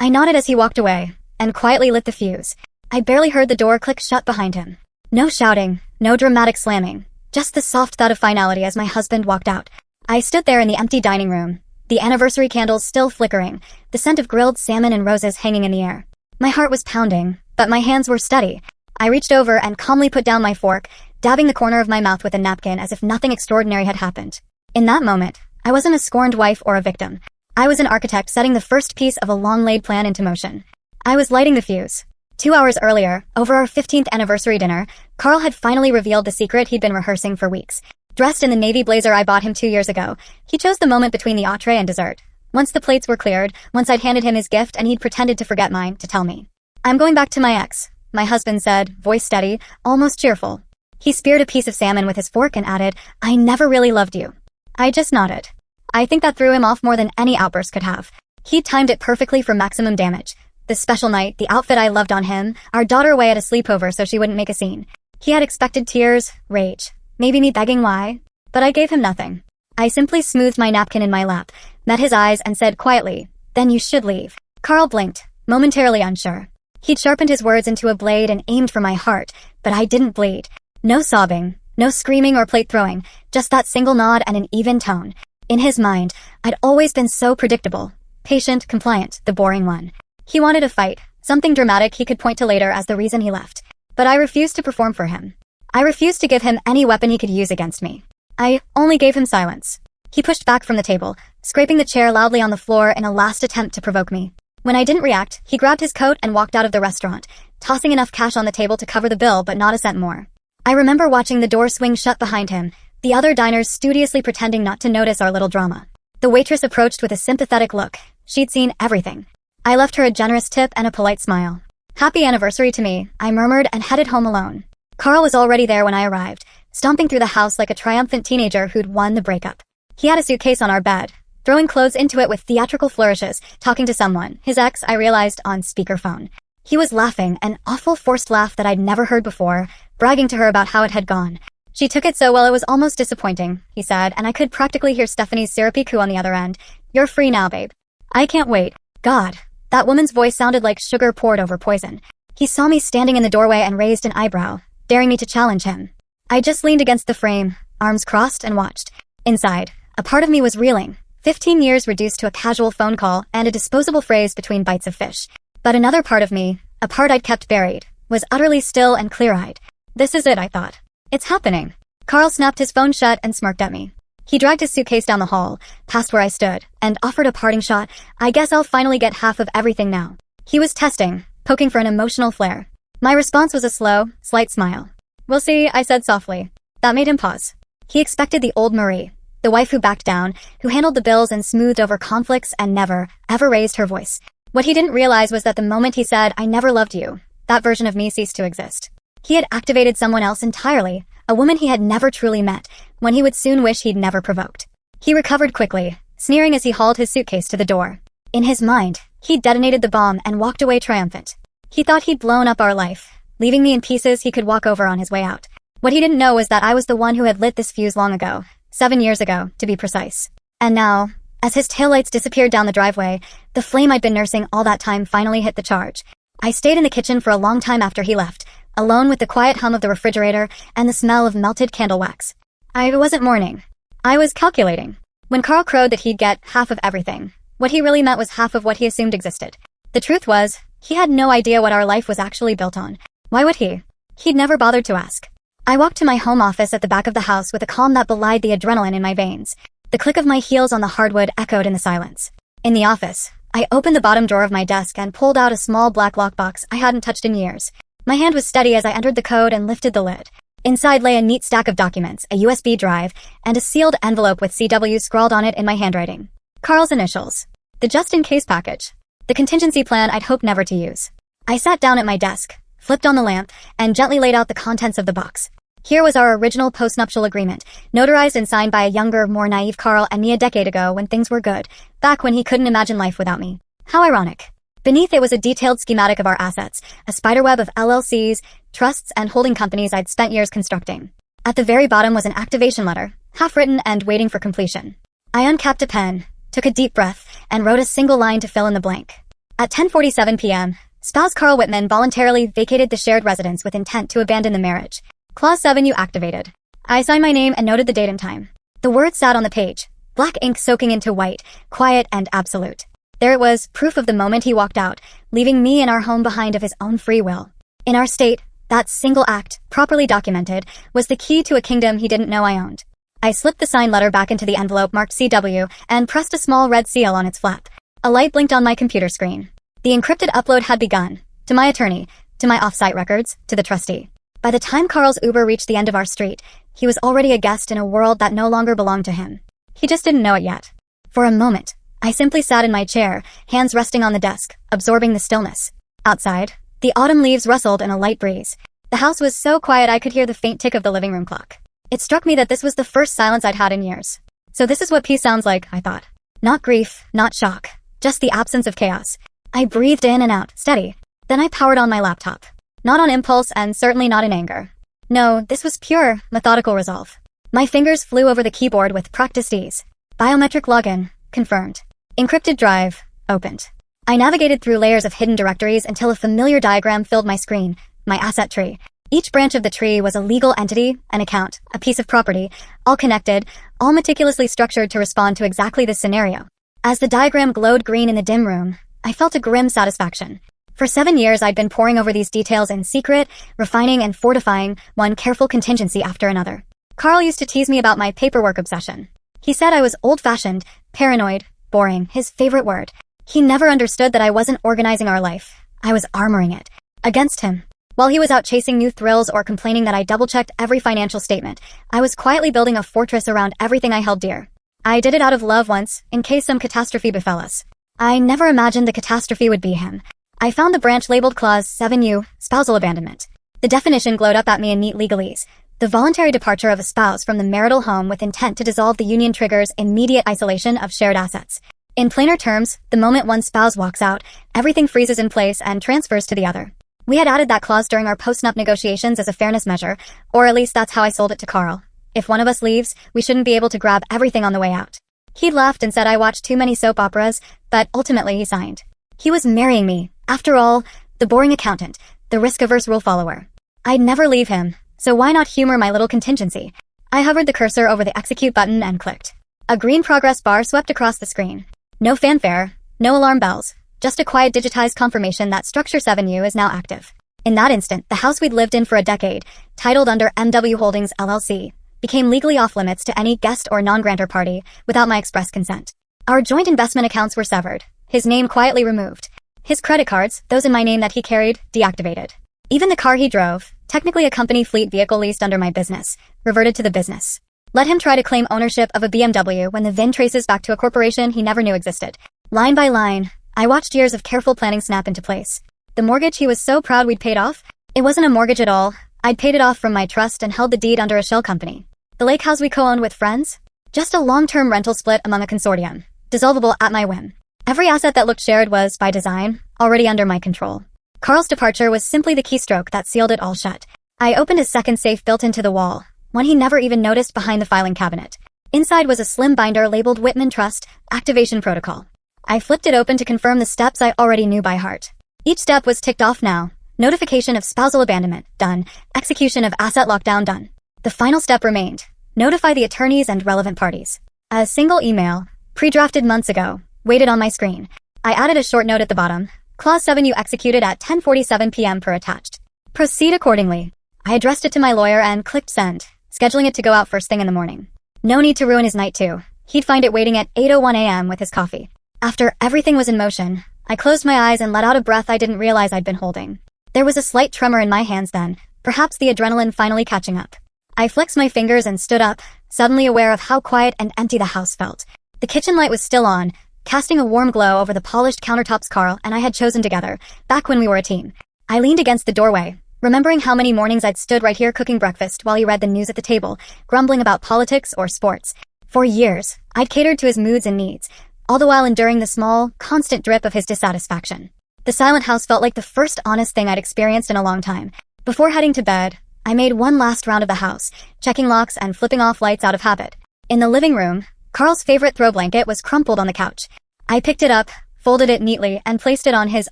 I nodded as he walked away, and quietly lit the fuse. I barely heard the door click shut behind him. No shouting, no dramatic slamming, just the soft thud of finality as my husband walked out. I stood there in the empty dining room, the anniversary candles still flickering, the scent of grilled salmon and roses hanging in the air. My heart was pounding, but my hands were steady. I reached over and calmly put down my fork, dabbing the corner of my mouth with a napkin as if nothing extraordinary had happened. In that moment, I wasn't a scorned wife or a victim. I was an architect setting the first piece of a long-laid plan into motion. I was lighting the fuse. 2 hours earlier, over our 15th anniversary dinner, Carl had finally revealed the secret he'd been rehearsing for weeks. Dressed in the navy blazer I bought him 2 years ago, he chose the moment between the entree and dessert. Once the plates were cleared, once I'd handed him his gift and he'd pretended to forget mine, to tell me. "I'm going back to my ex," my husband said, voice steady, almost cheerful. He speared a piece of salmon with his fork and added, "I never really loved you." I just nodded. I think that threw him off more than any outburst could have. He'd timed it perfectly for maximum damage. The special night, the outfit I loved on him, our daughter away at a sleepover so she wouldn't make a scene. He had expected tears, rage, maybe me begging why, but I gave him nothing. I simply smoothed my napkin in my lap, met his eyes and said quietly, "Then you should leave." Carl blinked, momentarily unsure. He'd sharpened his words into a blade and aimed for my heart, but I didn't bleed. No sobbing, no screaming or plate throwing, just that single nod and an even tone. In his mind, I'd always been so predictable, patient, compliant, the boring one. He wanted a fight, something dramatic he could point to later as the reason he left. But I refused to perform for him. I refused to give him any weapon he could use against me. I only gave him silence. He pushed back from the table, scraping the chair loudly on the floor in a last attempt to provoke me. When I didn't react, he grabbed his coat and walked out of the restaurant, tossing enough cash on the table to cover the bill but not a cent more. I remember watching the door swing shut behind him, the other diners studiously pretending not to notice our little drama. The waitress approached with a sympathetic look. She'd seen everything. I left her a generous tip and a polite smile. "Happy anniversary to me," I murmured and headed home alone. Carl was already there when I arrived, stomping through the house like a triumphant teenager who'd won the breakup. He had a suitcase on our bed, throwing clothes into it with theatrical flourishes, talking to someone, his ex, I realized, on speakerphone. He was laughing, an awful forced laugh that I'd never heard before, bragging to her about how it had gone. She took it so well it was almost disappointing, he said, and I could practically hear Stephanie's syrupy coo on the other end. "You're free now, babe." "I can't wait." God, that woman's voice sounded like sugar poured over poison. He saw me standing in the doorway and raised an eyebrow, daring me to challenge him. I just leaned against the frame, arms crossed, and watched. Inside, a part of me was reeling. 15 years reduced to a casual phone call and a disposable phrase between bites of fish. But another part of me, a part I'd kept buried, was utterly still and clear-eyed. This is it, I thought. It's happening. Carl snapped his phone shut and smirked at me. He dragged his suitcase down the hall, past where I stood, and offered a parting shot. "I guess I'll finally get half of everything now." He was testing, poking for an emotional flare. My response was a slow, slight smile. "We'll see," I said softly. That made him pause. He expected the old Marie, the wife who backed down, who handled the bills and smoothed over conflicts and never, ever raised her voice. What he didn't realize was that the moment he said, "I never loved you," that version of me ceased to exist. He had activated someone else entirely, a woman he had never truly met, one he would soon wish he'd never provoked. He recovered quickly, sneering as he hauled his suitcase to the door. In his mind, he'd detonated the bomb and walked away triumphant. He thought he'd blown up our life, leaving me in pieces he could walk over on his way out. What he didn't know was that I was the one who had lit this fuse long ago, 7 years ago, to be precise. And now, as his taillights disappeared down the driveway, the flame I'd been nursing all that time finally hit the charge. I stayed in the kitchen for a long time after he left, alone with the quiet hum of the refrigerator and the smell of melted candle wax. I wasn't mourning. I was calculating. When Carl crowed that he'd get half of everything, what he really meant was half of what he assumed existed. The truth was, he had no idea what our life was actually built on. Why would he? He'd never bothered to ask. I walked to my home office at the back of the house with a calm that belied the adrenaline in my veins. The click of my heels on the hardwood echoed in the silence. In the office, I opened the bottom drawer of my desk and pulled out a small black lockbox I hadn't touched in years. My hand was steady as I entered the code and lifted the lid. Inside lay a neat stack of documents, a USB drive, and a sealed envelope with CW scrawled on it in my handwriting. Carl's initials. The just-in-case package. The contingency plan I'd hoped never to use. I sat down at my desk, flipped on the lamp, and gently laid out the contents of the box. Here was our original postnuptial agreement, notarized and signed by a younger, more naive Carl and me a decade ago when things were good, back when he couldn't imagine life without me. How ironic. Beneath it was a detailed schematic of our assets, a spiderweb of LLCs, trusts, and holding companies I'd spent years constructing. At the very bottom was an activation letter, half-written and waiting for completion. I uncapped a pen, took a deep breath, and wrote a single line to fill in the blank. At 10:47 p.m., spouse Carl Whitman voluntarily vacated the shared residence with intent to abandon the marriage. Clause 7U activated. I signed my name and noted the date and time. The words sat on the page, black ink soaking into white, quiet and absolute. There it was, proof of the moment he walked out, leaving me and our home behind of his own free will. In our state, that single act, properly documented, was the key to a kingdom he didn't know I owned. I slipped the signed letter back into the envelope marked CW and pressed a small red seal on its flap. A light blinked on my computer screen. The encrypted upload had begun. To my attorney, to my off-site records, to the trustee. By the time Carl's Uber reached the end of our street, he was already a guest in a world that no longer belonged to him. He just didn't know it yet. For a moment, I simply sat in my chair, hands resting on the desk, absorbing the stillness. Outside, the autumn leaves rustled in a light breeze. The house was so quiet I could hear the faint tick of the living room clock. It struck me that this was the first silence I'd had in years. So this is what peace sounds like, I thought. Not grief, not shock, just the absence of chaos. I breathed in and out, steady. Then I powered on my laptop. Not on impulse and certainly not in anger. No, this was pure, methodical resolve. My fingers flew over the keyboard with practiced ease. Biometric login, confirmed. Encrypted drive, opened. I navigated through layers of hidden directories until a familiar diagram filled my screen, my asset tree. Each branch of the tree was a legal entity, an account, a piece of property, all connected, all meticulously structured to respond to exactly this scenario. As the diagram glowed green in the dim room, I felt a grim satisfaction. For 7 years I'd been poring over these details in secret, refining and fortifying one careful contingency after another. Carl used to tease me about my paperwork obsession. He said I was old-fashioned, paranoid, boring, his favorite word. He never understood that I wasn't organizing our life. I was armoring it. Against him. While he was out chasing new thrills or complaining that I double-checked every financial statement, I was quietly building a fortress around everything I held dear. I did it out of love once, in case some catastrophe befell us. I never imagined the catastrophe would be him. I found the branch labeled Clause 7U, spousal abandonment. The definition glowed up at me in neat legalese. The voluntary departure of a spouse from the marital home with intent to dissolve the union triggers immediate isolation of shared assets. In plainer terms, the moment one spouse walks out, everything freezes in place and transfers to the other. We had added that clause during our post-nup negotiations as a fairness measure, or at least that's how I sold it to Carl. If one of us leaves, we shouldn't be able to grab everything on the way out. He laughed and said I watched too many soap operas, but ultimately he signed. He was marrying me. After all, the boring accountant, the risk-averse rule follower. I'd never leave him, so why not humor my little contingency? I hovered the cursor over the execute button and clicked. A green progress bar swept across the screen. No fanfare, no alarm bells, just a quiet digitized confirmation that Structure 7U is now active. In that instant, the house we'd lived in for a decade, titled under MW Holdings LLC, became legally off-limits to any guest or non-grantor party without my express consent. Our joint investment accounts were severed, his name quietly removed. His credit cards, those in my name that he carried, deactivated. Even the car he drove, technically a company fleet vehicle leased under my business, reverted to the business. Let him try to claim ownership of a BMW when the VIN traces back to a corporation he never knew existed. Line by line, I watched years of careful planning snap into place. The mortgage he was so proud we'd paid off? It wasn't a mortgage at all. I'd paid it off from my trust and held the deed under a shell company. The lake house we co-owned with friends? Just a long-term rental split among a consortium, dissolvable at my whim. Every asset that looked shared was, by design, already under my control. Carl's departure was simply the keystroke that sealed it all shut. I opened his second safe built into the wall, one he never even noticed behind the filing cabinet. Inside was a slim binder labeled Whitman Trust Activation Protocol. I flipped it open to confirm the steps I already knew by heart. Each step was ticked off now. Notification of spousal abandonment, done. Execution of asset lockdown, done. The final step remained. Notify the attorneys and relevant parties. A single email, pre-drafted months ago, waited on my screen. I added a short note at the bottom. Clause 7U executed at 10:47 p.m. per attached. Proceed accordingly. I addressed it to my lawyer and clicked send, scheduling it to go out first thing in the morning. No need to ruin his night too. He'd find it waiting at 8:01 a.m. with his coffee. After everything was in motion, I closed my eyes and let out a breath I didn't realize I'd been holding. There was a slight tremor in my hands then, perhaps the adrenaline finally catching up. I flexed my fingers and stood up, suddenly aware of how quiet and empty the house felt. The kitchen light was still on, casting a warm glow over the polished countertops Carl and I had chosen together, back when we were a team. I leaned against the doorway, remembering how many mornings I'd stood right here cooking breakfast while he read the news at the table, grumbling about politics or sports. For years, I'd catered to his moods and needs, all the while enduring the small, constant drip of his dissatisfaction. The silent house felt like the first honest thing I'd experienced in a long time. Before heading to bed, I made one last round of the house, checking locks and flipping off lights out of habit. In the living room, Carl's favorite throw blanket was crumpled on the couch. I picked it up, folded it neatly, and placed it on his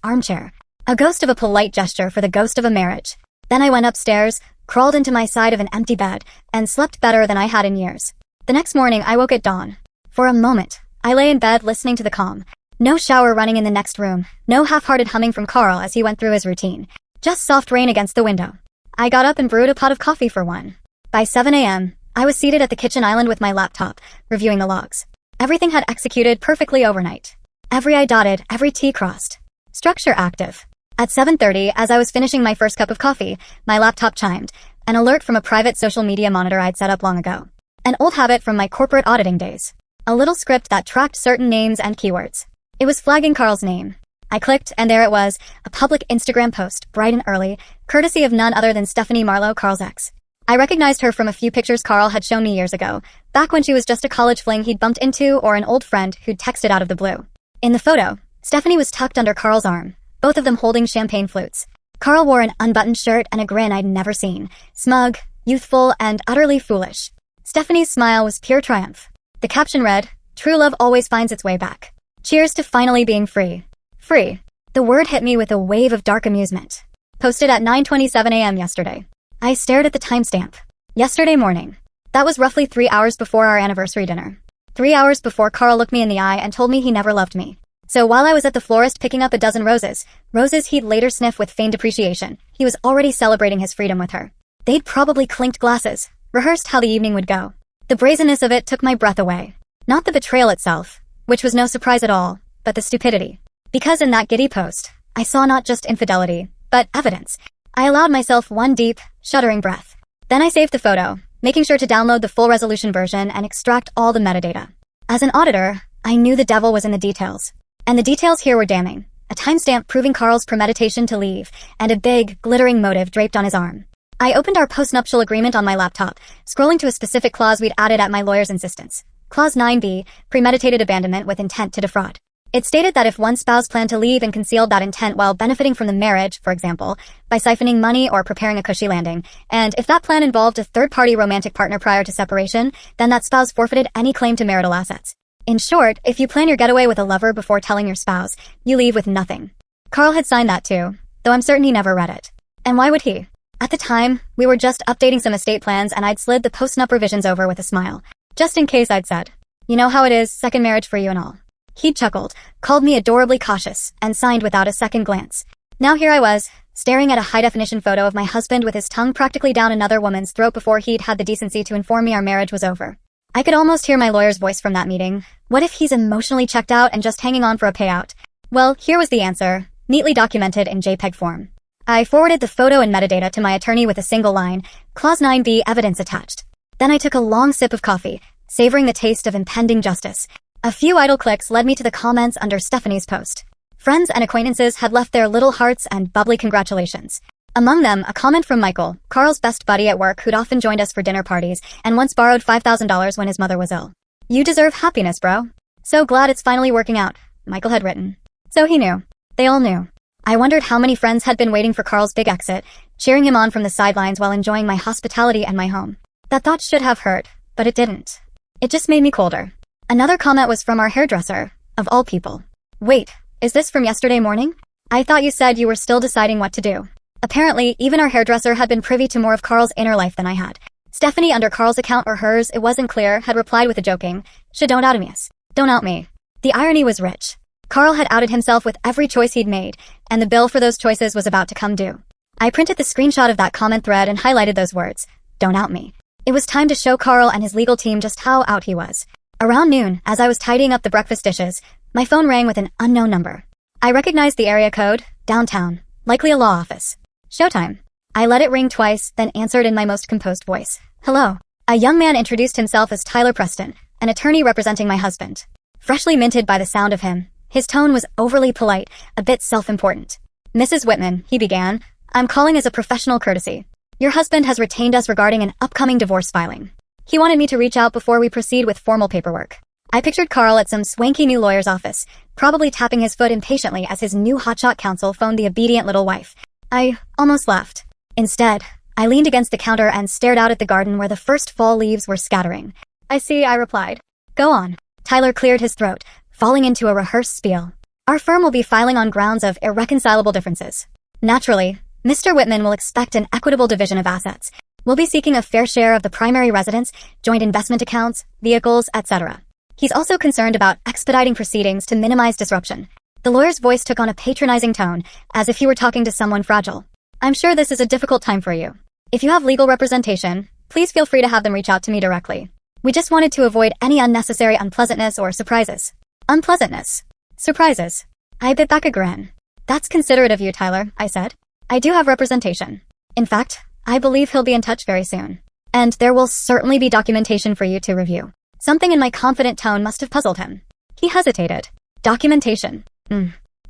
armchair. A ghost of a polite gesture for the ghost of a marriage. Then I went upstairs, crawled into my side of an empty bed, and slept better than I had in years. The next morning, I woke at dawn. For a moment, I lay in bed listening to the calm. No shower running in the next room, no half-hearted humming from Carl as he went through his routine. Just soft rain against the window. I got up and brewed a pot of coffee for one. By 7 a.m., I was seated at the kitchen island with my laptop, reviewing the logs. Everything had executed perfectly overnight. Every I dotted, every T crossed. Structure active. At 7:30, as I was finishing my first cup of coffee, my laptop chimed, an alert from a private social media monitor I'd set up long ago. An old habit from my corporate auditing days. A little script that tracked certain names and keywords. It was flagging Carl's name. I clicked, and there it was, a public Instagram post, bright and early, courtesy of none other than Stephanie Marlowe, Carl's ex. I recognized her from a few pictures Carl had shown me years ago, back when she was just a college fling he'd bumped into or an old friend who'd texted out of the blue. In the photo, Stephanie was tucked under Carl's arm, both of them holding champagne flutes. Carl wore an unbuttoned shirt and a grin I'd never seen, smug, youthful, and utterly foolish. Stephanie's smile was pure triumph. The caption read, "True love always finds its way back. Cheers to finally being free." Free. The word hit me with a wave of dark amusement. Posted at 9:27 a.m. yesterday. I stared at the timestamp. Yesterday morning. That was roughly 3 hours before our anniversary dinner. 3 hours before Carl looked me in the eye and told me he never loved me. So while I was at the florist picking up a dozen roses he'd later sniff with feigned appreciation, he was already celebrating his freedom with her. They'd probably clinked glasses, rehearsed how the evening would go. The brazenness of it took my breath away. Not the betrayal itself, which was no surprise at all, but the stupidity. Because in that giddy post, I saw not just infidelity, but evidence. I allowed myself one deep, shuddering breath. Then I saved the photo, making sure to download the full resolution version and extract all the metadata. As an auditor, I knew the devil was in the details. And the details here were damning. A timestamp proving Carl's premeditation to leave, and a big, glittering motive draped on his arm. I opened our postnuptial agreement on my laptop, scrolling to a specific clause we'd added at my lawyer's insistence. Clause 9b, premeditated abandonment with intent to defraud. It stated that if one spouse planned to leave and concealed that intent while benefiting from the marriage, for example, by siphoning money or preparing a cushy landing, and if that plan involved a third-party romantic partner prior to separation, then that spouse forfeited any claim to marital assets. In short, if you plan your getaway with a lover before telling your spouse, you leave with nothing. Carl had signed that too, though I'm certain he never read it. And why would he? At the time, we were just updating some estate plans and I'd slid the post-nup revisions over with a smile. Just in case, I'd said, "You know how it is, second marriage for you and all." He'd chuckled, called me adorably cautious, and signed without a second glance. Now here I was, staring at a high-definition photo of my husband with his tongue practically down another woman's throat before he'd had the decency to inform me our marriage was over. I could almost hear my lawyer's voice from that meeting. What if he's emotionally checked out and just hanging on for a payout? Well, here was the answer, neatly documented in JPEG form. I forwarded the photo and metadata to my attorney with a single line, Clause 9b, evidence attached. Then I took a long sip of coffee, savoring the taste of impending justice. A few idle clicks led me to the comments under Stephanie's post. Friends and acquaintances had left their little hearts and bubbly congratulations. Among them, a comment from Michael, Carl's best buddy at work who'd often joined us for dinner parties and once borrowed $5,000 when his mother was ill. "You deserve happiness, bro. So glad it's finally working out," Michael had written. So he knew. They all knew. I wondered how many friends had been waiting for Carl's big exit, cheering him on from the sidelines while enjoying my hospitality and my home. That thought should have hurt, but it didn't. It just made me colder. Another comment was from our hairdresser, of all people. "Wait, is this from yesterday morning? I thought you said you were still deciding what to do." Apparently, even our hairdresser had been privy to more of Carl's inner life than I had. Stephanie, under Carl's account or hers, it wasn't clear, had replied with a joking, "Don't out me. Don't out me." The irony was rich. Carl had outed himself with every choice he'd made, and the bill for those choices was about to come due. I printed the screenshot of that comment thread and highlighted those words, "Don't out me." It was time to show Carl and his legal team just how out he was. Around noon, as I was tidying up the breakfast dishes, my phone rang with an unknown number. I recognized the area code, downtown, likely a law office. Showtime. I let it ring twice, then answered in my most composed voice. "Hello." A young man introduced himself as Tyler Preston, an attorney representing my husband. Freshly minted by the sound of him, his tone was overly polite, a bit self-important. "Mrs. Whitman," he began, "I'm calling as a professional courtesy. Your husband has retained us regarding an upcoming divorce filing. He wanted me to reach out before we proceed with formal paperwork." I pictured Carl at some swanky new lawyer's office, probably tapping his foot impatiently as his new hotshot counsel phoned the obedient little wife. I almost laughed. Instead, I leaned against the counter and stared out at the garden where the first fall leaves were scattering. "I see," I replied. "Go on." Tyler cleared his throat, falling into a rehearsed spiel. Our firm will be filing on grounds of irreconcilable differences. Naturally, Mr. Whitman will expect an equitable division of assets. We'll be seeking a fair share of the primary residence, joint investment accounts, vehicles, etc. He's also concerned about expediting proceedings to minimize disruption. The lawyer's voice took on a patronizing tone, as if he were talking to someone fragile. I'm sure this is a difficult time for you. If you have legal representation, please feel free to have them reach out to me directly. We just wanted to avoid any unnecessary unpleasantness or surprises. Unpleasantness. Surprises. I bit back a grin. That's considerate of you, Tyler, I said. I do have representation. In fact, I believe he'll be in touch very soon. And there will certainly be documentation for you to review. Something in my confident tone must have puzzled him. He hesitated. Documentation.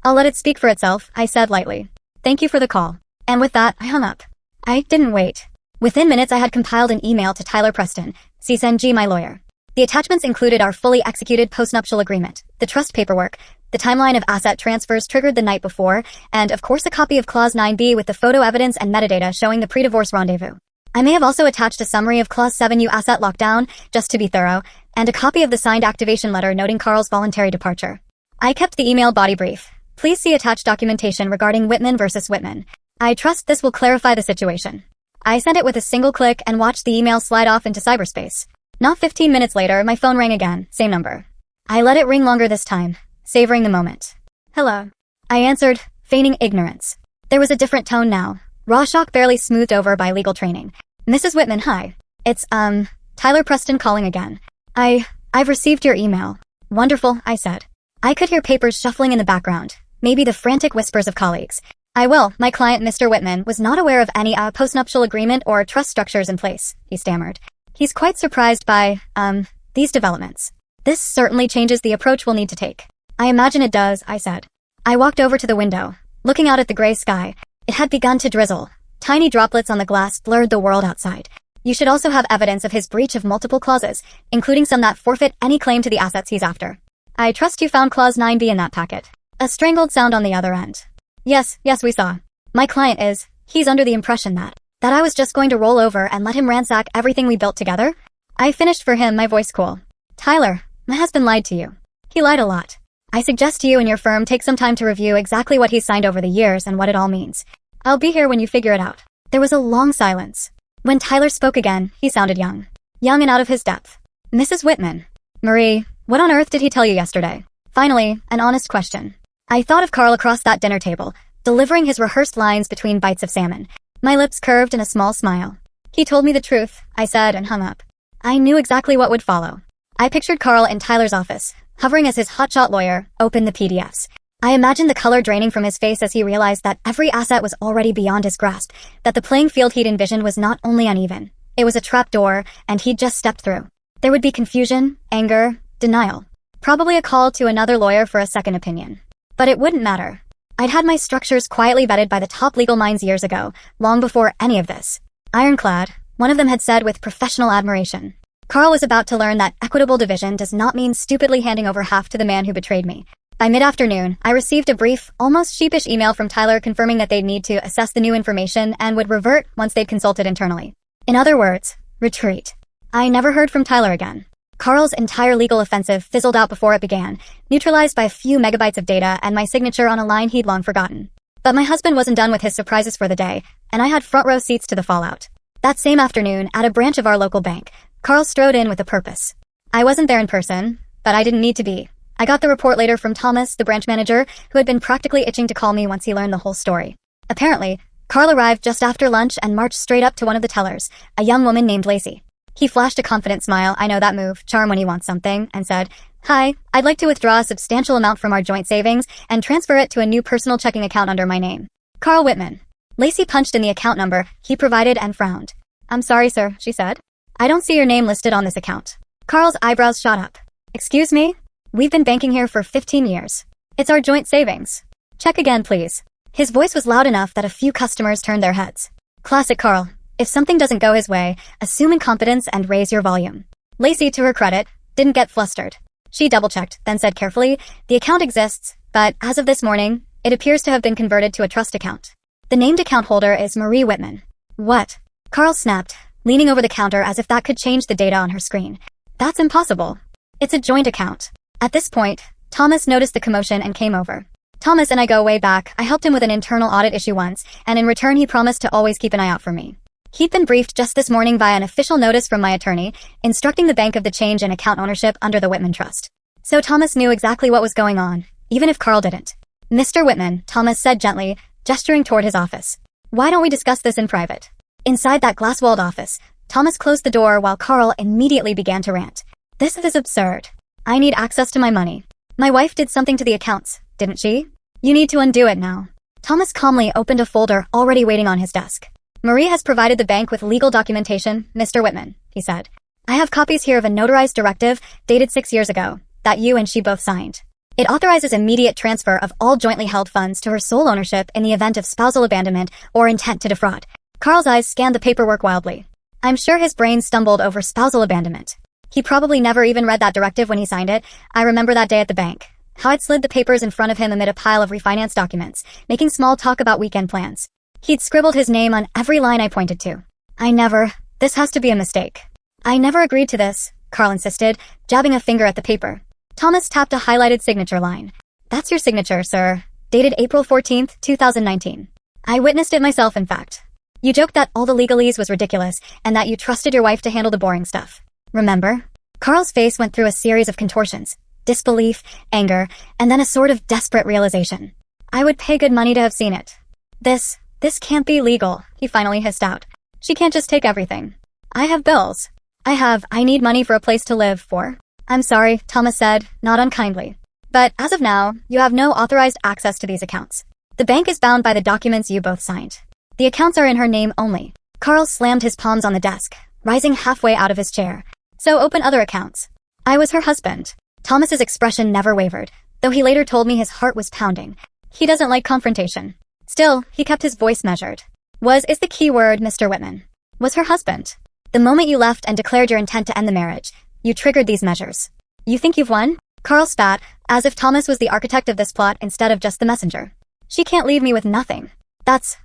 I'll let it speak for itself, I said lightly. Thank you for the call. And with that, I hung up. I didn't wait. Within minutes, I had compiled an email to Tyler Preston, CSNG, my lawyer. The attachments included our fully executed postnuptial agreement, the trust paperwork, the timeline of asset transfers triggered the night before, and of course a copy of Clause 9B with the photo evidence and metadata showing the pre-divorce rendezvous. I may have also attached a summary of Clause 7U asset lockdown, just to be thorough, and a copy of the signed activation letter noting Carl's voluntary departure. I kept the email body brief. Please see attached documentation regarding Whitman versus Whitman. I trust this will clarify the situation. I sent it with a single click and watched the email slide off into cyberspace. Not 15 minutes later, my phone rang again, same number. I let it ring longer this time, savoring the moment. Hello. I answered, feigning ignorance. There was a different tone now, raw shock barely smoothed over by legal training. Mrs. Whitman, hi. It's, Tyler Preston calling again. I've received your email. Wonderful, I said. I could hear papers shuffling in the background, maybe the frantic whispers of colleagues. My client, Mr. Whitman, was not aware of any, postnuptial agreement or trust structures in place, he stammered. He's quite surprised by, these developments. This certainly changes the approach we'll need to take. I imagine it does, I said. I walked over to the window, looking out at the gray sky. It had begun to drizzle. Tiny droplets on the glass blurred the world outside. You should also have evidence of his breach of multiple clauses, including some that forfeit any claim to the assets he's after. I trust you found Clause 9B in that packet. A strangled sound on the other end. Yes, we saw. My client he's under the impression that I was just going to roll over and let him ransack everything we built together. I finished for him, my voice cool. Tyler, my husband lied to you. He lied a lot. I suggest you and your firm take some time to review exactly what he's signed over the years and what it all means. I'll be here when you figure it out. There was a long silence. When Tyler spoke again, he sounded young. Young and out of his depth. Mrs. Whitman. Marie, what on earth did he tell you yesterday? Finally, an honest question. I thought of Carl across that dinner table, delivering his rehearsed lines between bites of salmon. My lips curved in a small smile. He told me the truth, I said and hung up. I knew exactly what would follow. I pictured Carl in Tyler's office, hovering as his hotshot lawyer opened the PDFs. I imagined the color draining from his face as he realized that every asset was already beyond his grasp, that the playing field he'd envisioned was not only uneven, it was a trap door, and he'd just stepped through. There would be confusion, anger, denial. Probably a call to another lawyer for a second opinion. But it wouldn't matter. I'd had my structures quietly vetted by the top legal minds years ago, long before any of this. Ironclad, one of them had said with professional admiration. Carl was about to learn that equitable division does not mean stupidly handing over half to the man who betrayed me. By mid-afternoon, I received a brief, almost sheepish email from Tyler confirming that they'd need to assess the new information and would revert once they'd consulted internally. In other words, retreat. I never heard from Tyler again. Carl's entire legal offensive fizzled out before it began, neutralized by a few megabytes of data and my signature on a line he'd long forgotten. But my husband wasn't done with his surprises for the day, and I had front row seats to the fallout. That same afternoon, at a branch of our local bank, Carl strode in with a purpose. I wasn't there in person, but I didn't need to be. I got the report later from Thomas, the branch manager, who had been practically itching to call me once he learned the whole story. Apparently, Carl arrived just after lunch and marched straight up to one of the tellers, a young woman named Lacey. He flashed a confident smile, I know that move, charm when he wants something, and said, "Hi, I'd like to withdraw a substantial amount from our joint savings and transfer it to a new personal checking account under my name. Carl Whitman." Lacey punched in the account number he provided and frowned. "I'm sorry, sir," she said. "I don't see your name listed on this account." Carl's eyebrows shot up. "Excuse me? We've been banking here for 15 years. It's our joint savings. Check again, please." His voice was loud enough that a few customers turned their heads. Classic Carl. If something doesn't go his way, assume incompetence and raise your volume. Lacey, to her credit, didn't get flustered. She double-checked, then said carefully, "The account exists, but as of this morning, it appears to have been converted to a trust account. The named account holder is Marie Whitman." "What?" Carl snapped, leaning over the counter as if that could change the data on her screen. "That's impossible. It's a joint account." At this point, Thomas noticed the commotion and came over. Thomas and I go way back. I helped him with an internal audit issue once, and in return he promised to always keep an eye out for me. He'd been briefed just this morning via an official notice from my attorney, instructing the bank of the change in account ownership under the Whitman Trust. So Thomas knew exactly what was going on, even if Carl didn't. Mr. Whitman, Thomas said gently, gesturing toward his office. Why don't we discuss this in private? Inside that glass-walled office, Thomas closed the door while Carl immediately began to rant. This is absurd. I need access to my money. My wife did something to the accounts, didn't she? You need to undo it now. Thomas calmly opened a folder already waiting on his desk. Marie has provided the bank with legal documentation, Mr. Whitman, he said. I have copies here of a notarized directive dated 6 years ago that you and she both signed. It authorizes immediate transfer of all jointly held funds to her sole ownership in the event of spousal abandonment or intent to defraud. Carl's eyes scanned the paperwork wildly. I'm sure his brain stumbled over spousal abandonment. He probably never even read that directive when he signed it. I remember that day at the bank. How I'd slid the papers in front of him amid a pile of refinance documents, making small talk about weekend plans. He'd scribbled his name on every line I pointed to. This has to be a mistake. I never agreed to this, Carl insisted, jabbing a finger at the paper. Thomas tapped a highlighted signature line. That's your signature, sir. Dated April 14th, 2019. I witnessed it myself, in fact. You joked that all the legalese was ridiculous and that you trusted your wife to handle the boring stuff. Remember? Carl's face went through a series of contortions. Disbelief, anger, and then a sort of desperate realization. I would pay good money to have seen it. This can't be legal, he finally hissed out. She can't just take everything. I have bills. I need money for a place to live for. I'm sorry, Thomas said, not unkindly. But as of now, you have no authorized access to these accounts. The bank is bound by the documents you both signed. The accounts are in her name only. Carl slammed his palms on the desk, rising halfway out of his chair. So open other accounts. I was her husband. Thomas's expression never wavered, though he later told me his heart was pounding. He doesn't like confrontation. Still, he kept his voice measured. Is the key word, Mr. Whitman. Was her husband. The moment you left and declared your intent to end the marriage, you triggered these measures. You think you've won? Carl spat, as if Thomas was the architect of this plot instead of just the messenger. She can't leave me with nothing. That's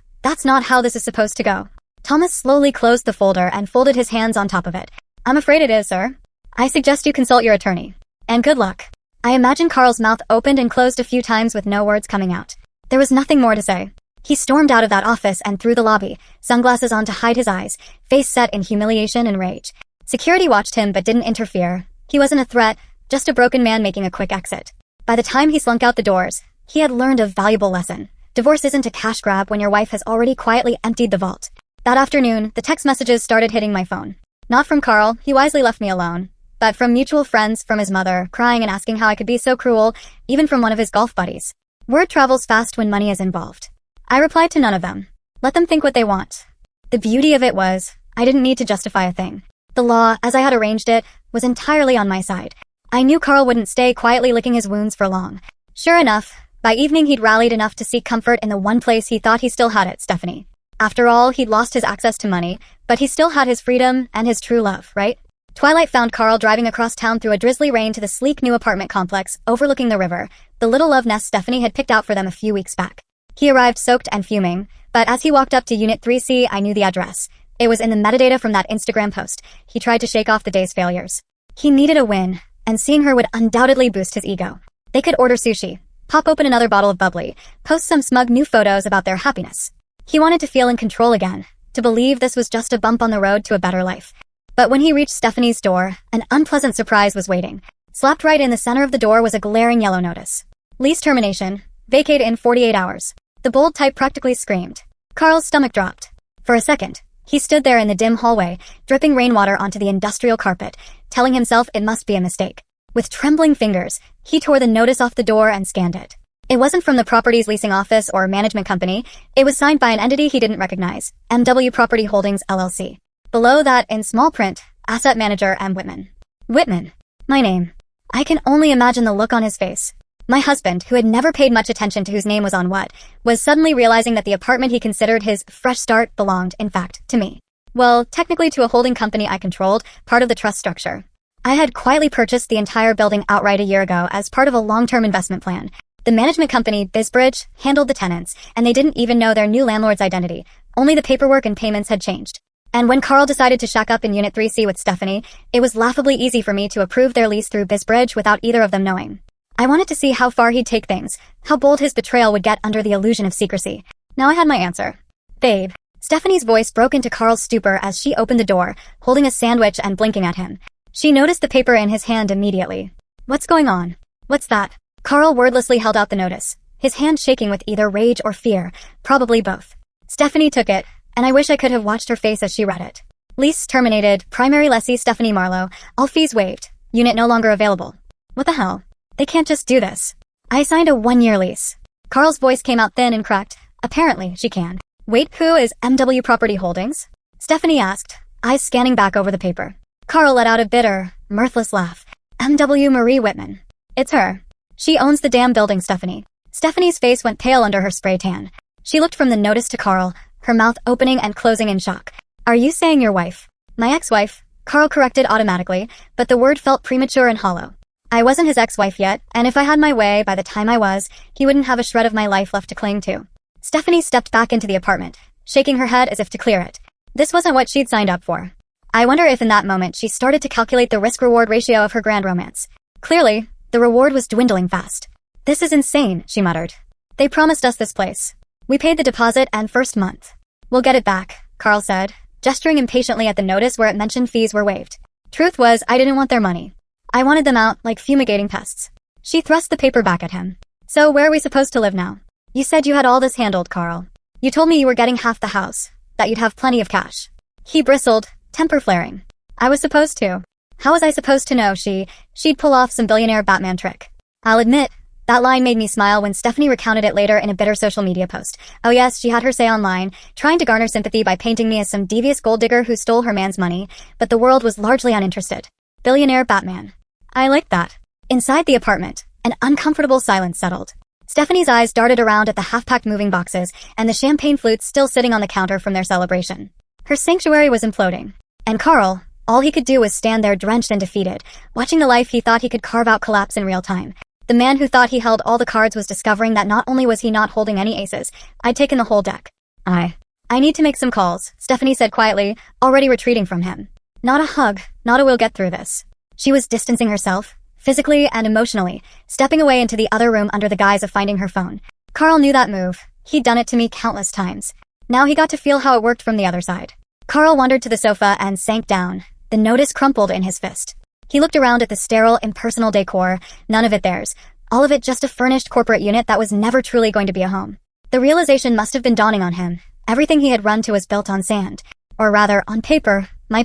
not how this is supposed to go. Thomas slowly closed the folder and folded his hands on top of it. I'm afraid it is, sir. I suggest you consult your attorney. And good luck. I imagine Carl's mouth opened and closed a few times with no words coming out. There was nothing more to say. He stormed out of that office and through the lobby, sunglasses on to hide his eyes, face set in humiliation and rage. Security watched him but didn't interfere. He wasn't a threat, just a broken man making a quick exit. By the time he slunk out the doors, he had learned a valuable lesson. Divorce isn't a cash grab when your wife has already quietly emptied the vault. That afternoon, the text messages started hitting my phone. Not from Carl, he wisely left me alone, but from mutual friends, from his mother, crying and asking how I could be so cruel, even from one of his golf buddies. Word travels fast when money is involved. I replied to none of them. Let them think what they want. The beauty of it was, I didn't need to justify a thing. The law, as I had arranged it, was entirely on my side. I knew Carl wouldn't stay quietly licking his wounds for long. Sure enough, by evening he'd rallied enough to seek comfort in the one place he thought he still had it, Stephanie. After all, he'd lost his access to money, but he still had his freedom and his true love, right? Twilight found Carl driving across town through a drizzly rain to the sleek new apartment complex overlooking the river, the little love nest Stephanie had picked out for them a few weeks back. He arrived soaked and fuming, but as he walked up to Unit 3C, I knew the address. It was in the metadata from that Instagram post. He tried to shake off the day's failures. He needed a win, and seeing her would undoubtedly boost his ego. They could order sushi, pop open another bottle of bubbly, post some smug new photos about their happiness. He wanted to feel in control again, to believe this was just a bump on the road to a better life. But when he reached Stephanie's door, an unpleasant surprise was waiting. Slapped right in the center of the door was a glaring yellow notice. Lease termination. Vacate in 48 hours. The bold type practically screamed. Carl's stomach dropped. For a second, he stood there in the dim hallway, dripping rainwater onto the industrial carpet, telling himself it must be a mistake. With trembling fingers, he tore the notice off the door and scanned it. It wasn't from the property's leasing office or management company. It was signed by an entity he didn't recognize, MW Property Holdings, LLC. Below that, in small print, Asset Manager M. Whitman. Whitman. My name. I can only imagine the look on his face. My husband, who had never paid much attention to whose name was on what, was suddenly realizing that the apartment he considered his fresh start belonged, in fact, to me. Well, technically to a holding company I controlled, part of the trust structure. I had quietly purchased the entire building outright a year ago as part of a long-term investment plan. The management company, BizBridge, handled the tenants, and they didn't even know their new landlord's identity. Only the paperwork and payments had changed. And when Carl decided to shack up in Unit 3C with Stephanie, it was laughably easy for me to approve their lease through BizBridge without either of them knowing. I wanted to see how far he'd take things, how bold his betrayal would get under the illusion of secrecy. Now I had my answer. Babe. Stephanie's voice broke into Carl's stupor as she opened the door, holding a sandwich and blinking at him. She noticed the paper in his hand immediately. What's going on? What's that? Carl wordlessly held out the notice, his hand shaking with either rage or fear, probably both. Stephanie took it, and I wish I could have watched her face as she read it. Lease terminated, primary lessee Stephanie Marlowe, all fees waived, unit no longer available. What the hell? They can't just do this. I signed a 1-year lease. Carl's voice came out thin and cracked. Apparently, she can. Wait, who is MW Property Holdings? Stephanie asked, eyes scanning back over the paper. Carl let out a bitter, mirthless laugh. MW Marie Whitman. It's her. She owns the damn building, Stephanie. Stephanie's face went pale under her spray tan. She looked from the notice to Carl, her mouth opening and closing in shock. Are you saying your wife? My ex-wife, Carl corrected automatically, but the word felt premature and hollow. I wasn't his ex-wife yet, and if I had my way, by the time I was, he wouldn't have a shred of my life left to cling to. Stephanie stepped back into the apartment, shaking her head as if to clear it. This wasn't what she'd signed up for. I wonder if in that moment she started to calculate the risk-reward ratio of her grand romance. Clearly, the reward was dwindling fast. This is insane, she muttered. They promised us this place. We paid the deposit and first month. We'll get it back, Carl said, gesturing impatiently at the notice where it mentioned fees were waived. Truth was, I didn't want their money. I wanted them out like fumigating pests. She thrust the paper back at him. So where are we supposed to live now? You said you had all this handled, Carl. You told me you were getting half the house, that you'd have plenty of cash. He bristled, temper flaring. I was supposed to. How was I supposed to know she'd pull off some billionaire Batman trick? I'll admit, that line made me smile when Stephanie recounted it later in a bitter social media post. Oh yes, she had her say online, trying to garner sympathy by painting me as some devious gold digger who stole her man's money, but the world was largely uninterested. Billionaire Batman. I liked that. Inside the apartment, an uncomfortable silence settled. Stephanie's eyes darted around at the half-packed moving boxes and the champagne flutes still sitting on the counter from their celebration. Her sanctuary was imploding. And Carl, all he could do was stand there drenched and defeated, watching the life he thought he could carve out collapse in real time. The man who thought he held all the cards was discovering that not only was he not holding any aces, I'd taken the whole deck. I need to make some calls, Stephanie said quietly, already retreating from him. Not a hug, not a we'll get through this. She was distancing herself, physically and emotionally, stepping away into the other room under the guise of finding her phone. Carl knew that move. He'd done it to me countless times. Now he got to feel how it worked from the other side. Carl wandered to the sofa and sank down, the notice crumpled in his fist. He looked around at the sterile, impersonal decor, none of it theirs, all of it just a furnished corporate unit that was never truly going to be a home. The realization must have been dawning on him. Everything he had run to was built on sand. Or rather, on paper. My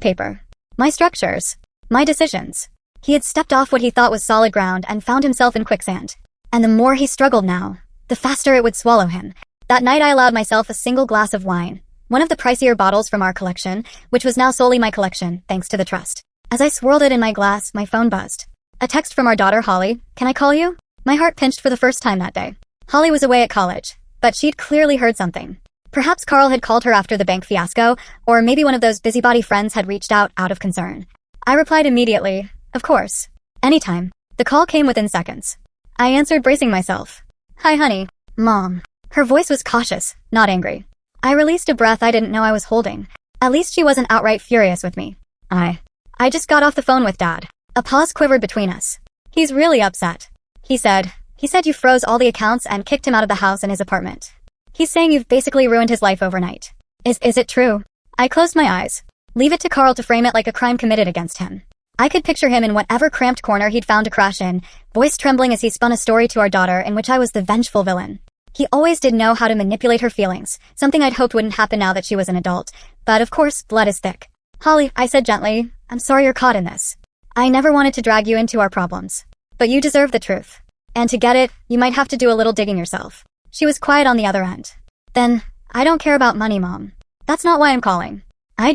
structures. My decisions. He had stepped off what he thought was solid ground and found himself in quicksand. And the more he struggled now, the faster it would swallow him. That night I allowed myself a single glass of wine, one of the pricier bottles from our collection, which was now solely my collection, thanks to the trust. As I swirled it in my glass, my phone buzzed. A text from our daughter, Holly. Can I call you? My heart pinched for the first time that day. Holly was away at college, but she'd clearly heard something. Perhaps Carl had called her after the bank fiasco, or maybe one of those busybody friends had reached out of concern. I replied immediately, of course. Anytime. The call came within seconds. I answered, bracing myself. Hi, honey. Mom. Her voice was cautious, not angry. I released a breath I didn't know I was holding. At least she wasn't outright furious with me. I just got off the phone with Dad. A pause quivered between us. He's really upset. He said you froze all the accounts and kicked him out of the house and his apartment. He's saying you've basically ruined his life overnight. Is it true? I closed my eyes. Leave it to Carl to frame it like a crime committed against him. I could picture him in whatever cramped corner he'd found to crash in, voice trembling as he spun a story to our daughter in which I was the vengeful villain. He always did know how to manipulate her feelings, something I'd hoped wouldn't happen now that she was an adult. But of course, blood is thick. Holly, I said gently, I'm sorry you're caught in this. I never wanted to drag you into our problems. But you deserve the truth. And to get it, you might have to do a little digging yourself. She was quiet on the other end. Then, I don't care about money, Mom. That's not why I'm calling. I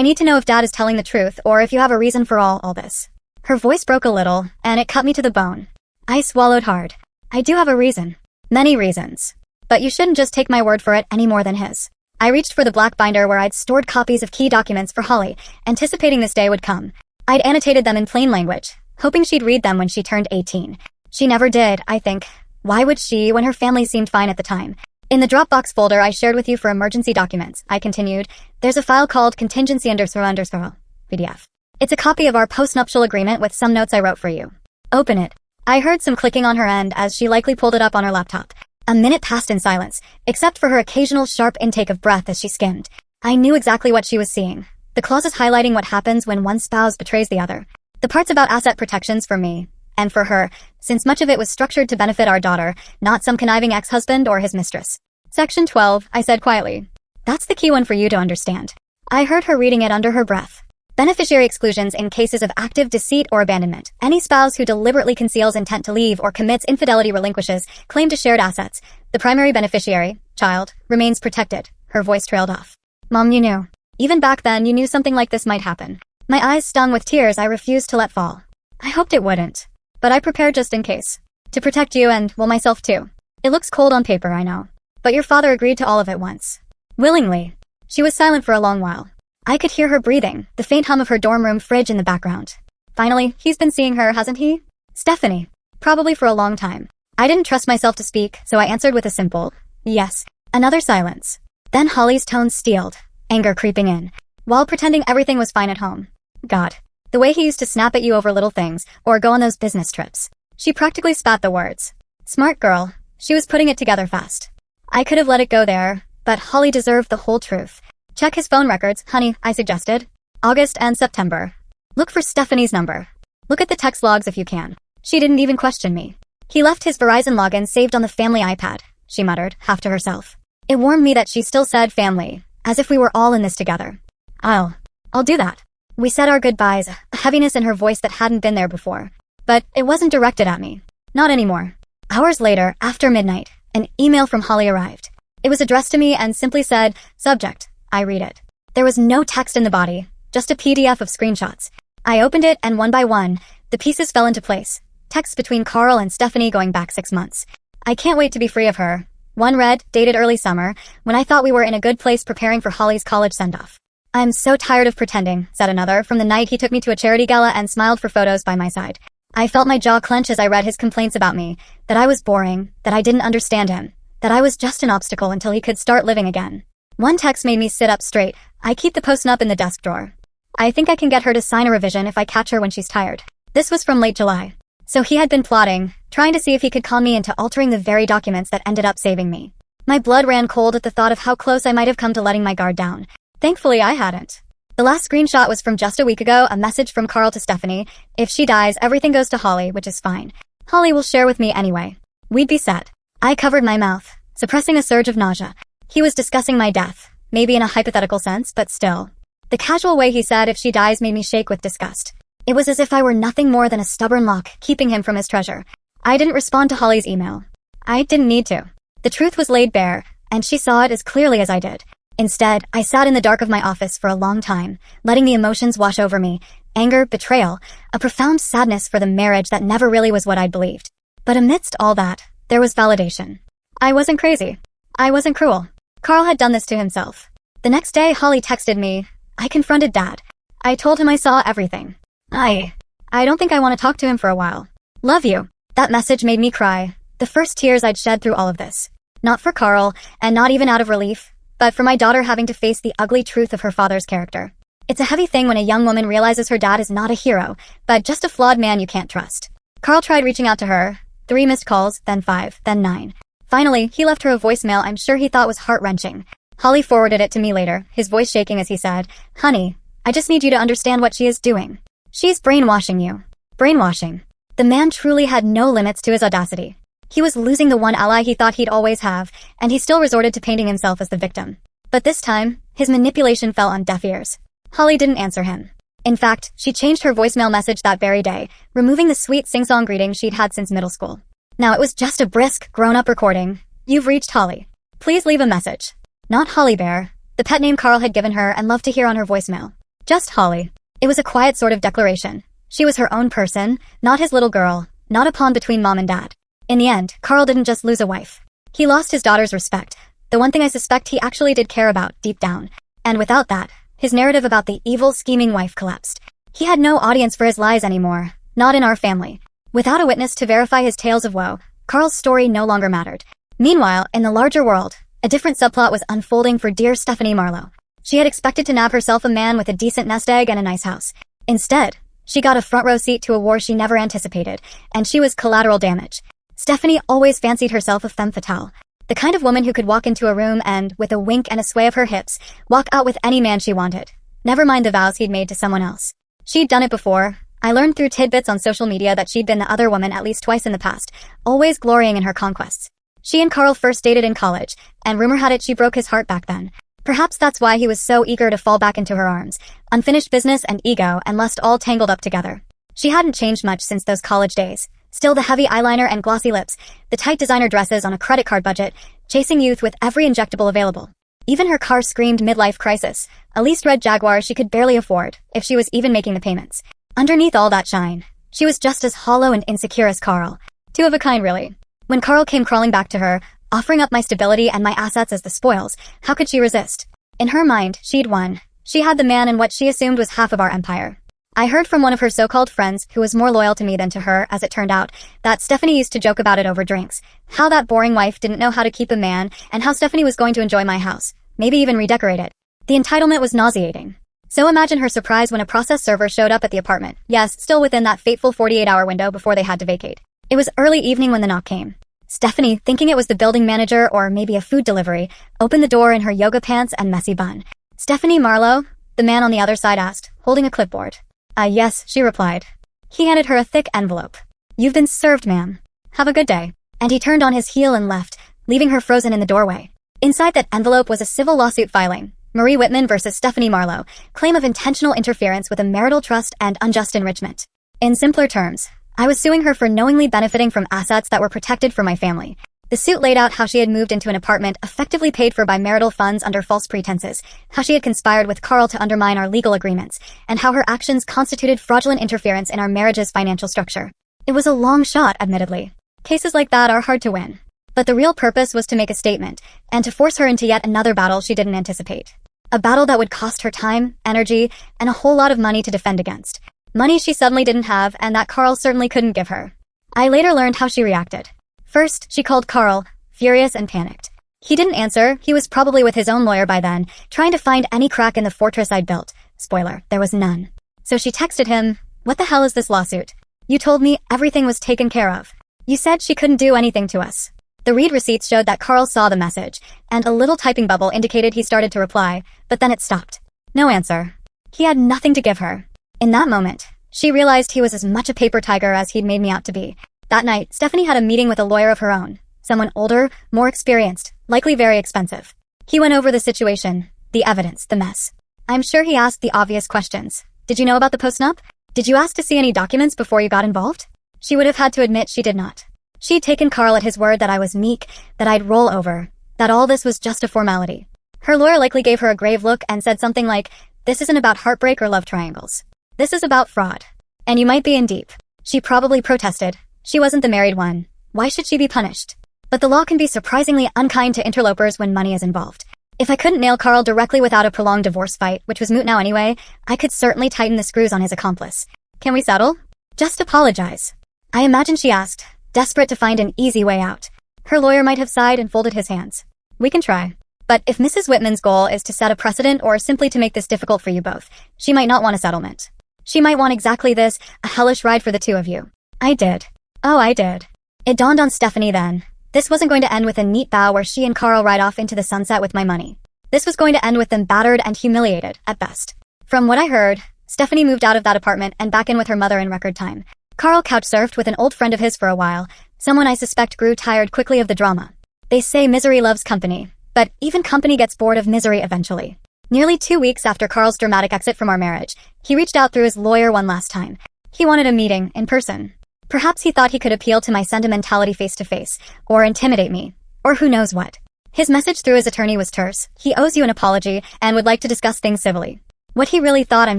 need to know if Dad is telling the truth or if you have a reason for all this. Her voice broke a little, and it cut me to the bone. I swallowed hard. I do have a reason. Many reasons. But you shouldn't just take my word for it any more than his. I reached for the black binder where I'd stored copies of key documents for Holly, anticipating this day would come. I'd annotated them in plain language, hoping she'd read them when she turned 18. She never did, I think. Why would she, when her family seemed fine at the time? In the Dropbox folder I shared with you for emergency documents, I continued, there's a file called contingency __PDF. It's a copy of our postnuptial agreement with some notes I wrote for you. Open it. I heard some clicking on her end as she likely pulled it up on her laptop. A minute passed in silence, except for her occasional sharp intake of breath as she skimmed. I knew exactly what she was seeing. The clauses highlighting what happens when one spouse betrays the other. The parts about asset protections for me, and for her, since much of it was structured to benefit our daughter, not some conniving ex-husband or his mistress. Section 12, I said quietly. That's the key one for you to understand. I heard her reading it under her breath. Beneficiary exclusions in cases of active deceit or abandonment. Any spouse who deliberately conceals intent to leave or commits infidelity relinquishes claim to shared assets. The primary beneficiary, child, remains protected. Her voice trailed off. Mom, you knew. Even back then, you knew something like this might happen. My eyes stung with tears I refused to let fall. I hoped it wouldn't. But I prepared just in case. To protect you and, well, myself too. It looks cold on paper, I know. But your father agreed to all of it once. Willingly. She was silent for a long while. I could hear her breathing, the faint hum of her dorm room fridge in the background. Finally, he's been seeing her, hasn't he? Stephanie. Probably for a long time. I didn't trust myself to speak, so I answered with a simple, yes. Another silence. Then Holly's tone steeled, anger creeping in, while pretending everything was fine at home. God. The way he used to snap at you over little things, or go on those business trips. She practically spat the words. Smart girl. She was putting it together fast. I could have let it go there, but Holly deserved the whole truth. Check his phone records, honey, I suggested. August and September. Look for Stephanie's number. Look at the text logs if you can. She didn't even question me. He left his Verizon login saved on the family iPad, she muttered, half to herself. It warmed me that she still said family, as if we were all in this together. I'll do that. We said our goodbyes, a heaviness in her voice that hadn't been there before. But it wasn't directed at me. Not anymore. Hours later, after midnight, an email from Holly arrived. It was addressed to me and simply said, subject. I read it. There was no text in the body, just a PDF of screenshots. I opened it and one by one, the pieces fell into place. Texts between Carl and Stephanie going back 6 months. I can't wait to be free of her. One read, dated early summer, when I thought we were in a good place preparing for Holly's college send-off. I'm so tired of pretending, said another, from the night he took me to a charity gala and smiled for photos by my side. I felt my jaw clench as I read his complaints about me, that I was boring, that I didn't understand him, that I was just an obstacle until he could start living again. One text made me sit up straight. I keep the post-it in the desk drawer. I think I can get her to sign a revision if I catch her when she's tired. This was from late July. So he had been plotting, trying to see if he could con me into altering the very documents that ended up saving me. My blood ran cold at the thought of how close I might have come to letting my guard down. Thankfully, I hadn't. The last screenshot was from just a week ago, a message from Carl to Stephanie. If she dies, everything goes to Holly, which is fine. Holly will share with me anyway. We'd be set. I covered my mouth, suppressing a surge of nausea. He was discussing my death, maybe in a hypothetical sense, but still. The casual way he said if she dies made me shake with disgust. It was as if I were nothing more than a stubborn lock, keeping him from his treasure. I didn't respond to Holly's email. I didn't need to. The truth was laid bare, and she saw it as clearly as I did. Instead, I sat in the dark of my office for a long time, letting the emotions wash over me. Anger, betrayal, a profound sadness for the marriage that never really was what I'd believed. But amidst all that, there was validation. I wasn't crazy. I wasn't cruel. Carl had done this to himself. The next day, Holly texted me. I confronted Dad. I told him I saw everything. I don't think I want to talk to him for a while. Love you. That message made me cry. The first tears I'd shed through all of this. Not for Carl, and not even out of relief, but for my daughter having to face the ugly truth of her father's character. It's a heavy thing when a young woman realizes her dad is not a hero, but just a flawed man you can't trust. Carl tried reaching out to her. 3 missed calls, then 5, then 9. Finally, he left her a voicemail I'm sure he thought was heart-wrenching. Holly forwarded it to me later, his voice shaking as he said, Honey, I just need you to understand what she is doing. She's brainwashing you. Brainwashing. The man truly had no limits to his audacity. He was losing the one ally he thought he'd always have, and he still resorted to painting himself as the victim. But this time, his manipulation fell on deaf ears. Holly didn't answer him. In fact, she changed her voicemail message that very day, removing the sweet sing-song greeting she'd had since middle school. Now it was just a brisk, grown-up recording. You've reached Holly. Please leave a message. Not Holly Bear, the pet name Carl had given her and loved to hear on her voicemail. Just Holly. It was a quiet sort of declaration. She was her own person, not his little girl, not a pawn between mom and dad. In the end, Carl didn't just lose a wife. He lost his daughter's respect, the one thing I suspect he actually did care about deep down. And without that, his narrative about the evil, scheming wife collapsed. He had no audience for his lies anymore, not in our family. Without a witness to verify his tales of woe, Carl's story no longer mattered. Meanwhile, in the larger world, a different subplot was unfolding for dear Stephanie Marlowe. She had expected to nab herself a man with a decent nest egg and a nice house. Instead, She got a front row seat to a war she never anticipated, and she was collateral damage. Stephanie always fancied herself a femme fatale. The kind of woman who could walk into a room and, with a wink and a sway of her hips, walk out with any man she wanted. Never mind the vows he'd made to someone else. She'd done it before. I learned through tidbits on social media that she'd been the other woman at least twice in the past, always glorying in her conquests. She and Carl first dated in college, and rumor had it she broke his heart back then. Perhaps that's why he was so eager to fall back into her arms. Unfinished business and ego and lust all tangled up together. She hadn't changed much since those college days. Still the heavy eyeliner and glossy lips, the tight designer dresses on a credit card budget, chasing youth with every injectable available. Even her car screamed midlife crisis, a leased red Jaguar she could barely afford, if she was even making the payments. Underneath all that shine, she was just as hollow and insecure as Carl. Two of a kind, really. When Carl came crawling back to her, offering up my stability and my assets as the spoils, how could she resist? In her mind, she'd won. She had the man and what she assumed was half of our empire. I heard from one of her so-called friends, who was more loyal to me than to her, as it turned out, that Stephanie used to joke about it over drinks. How that boring wife didn't know how to keep a man, and how Stephanie was going to enjoy my house. Maybe even redecorate it. The entitlement was nauseating. So imagine her surprise when a process server showed up at the apartment. Yes, still within that fateful 48-hour window before they had to vacate. It was early evening when the knock came. Stephanie, thinking it was the building manager or maybe a food delivery, opened the door in her yoga pants and messy bun. "Stephanie Marlowe?" the man on the other side asked, holding a clipboard. Yes, she replied. He handed her a thick envelope. "You've been served, ma'am. Have a good day." And he turned on his heel and left, leaving her frozen in the doorway. Inside that envelope was a civil lawsuit filing. Marie Whitman versus Stephanie Marlowe, claim of intentional interference with a marital trust and unjust enrichment. In simpler terms, I was suing her for knowingly benefiting from assets that were protected for my family. The suit laid out how she had moved into an apartment effectively paid for by marital funds under false pretenses, how she had conspired with Carl to undermine our legal agreements, and how her actions constituted fraudulent interference in our marriage's financial structure. It was a long shot, admittedly. Cases like that are hard to win. But the real purpose was to make a statement, and to force her into yet another battle she didn't anticipate. A battle that would cost her time, energy, and a whole lot of money to defend against. Money she suddenly didn't have and that Carl certainly couldn't give her. I later learned how she reacted. First, she called Carl, furious and panicked. He didn't answer. He was probably with his own lawyer by then, trying to find any crack in the fortress I'd built. Spoiler, there was none. So she texted him, "What the hell is this lawsuit? You told me everything was taken care of. You said she couldn't do anything to us." The read receipts showed that Carl saw the message, and a little typing bubble indicated he started to reply, but then it stopped. No answer. He had nothing to give her. In that moment, she realized he was as much a paper tiger as he'd made me out to be. That night, Stephanie had a meeting with a lawyer of her own. Someone older, more experienced, likely very expensive. He went over the situation, the evidence, the mess. I'm sure he asked the obvious questions. Did you know about the post-nup? Did you ask to see any documents before you got involved? She would have had to admit she did not. She'd taken Carl at his word that I was meek, that I'd roll over, that all this was just a formality. Her lawyer likely gave her a grave look and said something like, "This isn't about heartbreak or love triangles. This is about fraud. And you might be in deep." She probably protested. She wasn't the married one. Why should she be punished? But the law can be surprisingly unkind to interlopers when money is involved. If I couldn't nail Carl directly without a prolonged divorce fight, which was moot now anyway, I could certainly tighten the screws on his accomplice. "Can we settle? Just apologize." I imagine she asked, desperate to find an easy way out. Her lawyer might have sighed and folded his hands. "We can try. But if Mrs. Whitman's goal is to set a precedent or simply to make this difficult for you both, she might not want a settlement. She might want exactly this, a hellish ride for the two of you." I did. Oh, I did. It dawned on Stephanie then. This wasn't going to end with a neat bow where she and Carl ride off into the sunset with my money. This was going to end with them battered and humiliated, at best. From what I heard, Stephanie moved out of that apartment and back in with her mother in record time. Carl couch-surfed with an old friend of his for a while, someone I suspect grew tired quickly of the drama. They say misery loves company, but even company gets bored of misery eventually. Nearly 2 weeks after Carl's dramatic exit from our marriage, he reached out through his lawyer one last time. He wanted a meeting, in person. Perhaps he thought he could appeal to my sentimentality face-to-face, or intimidate me, or who knows what. His message through his attorney was terse. He owes you an apology and would like to discuss things civilly. What he really thought, I'm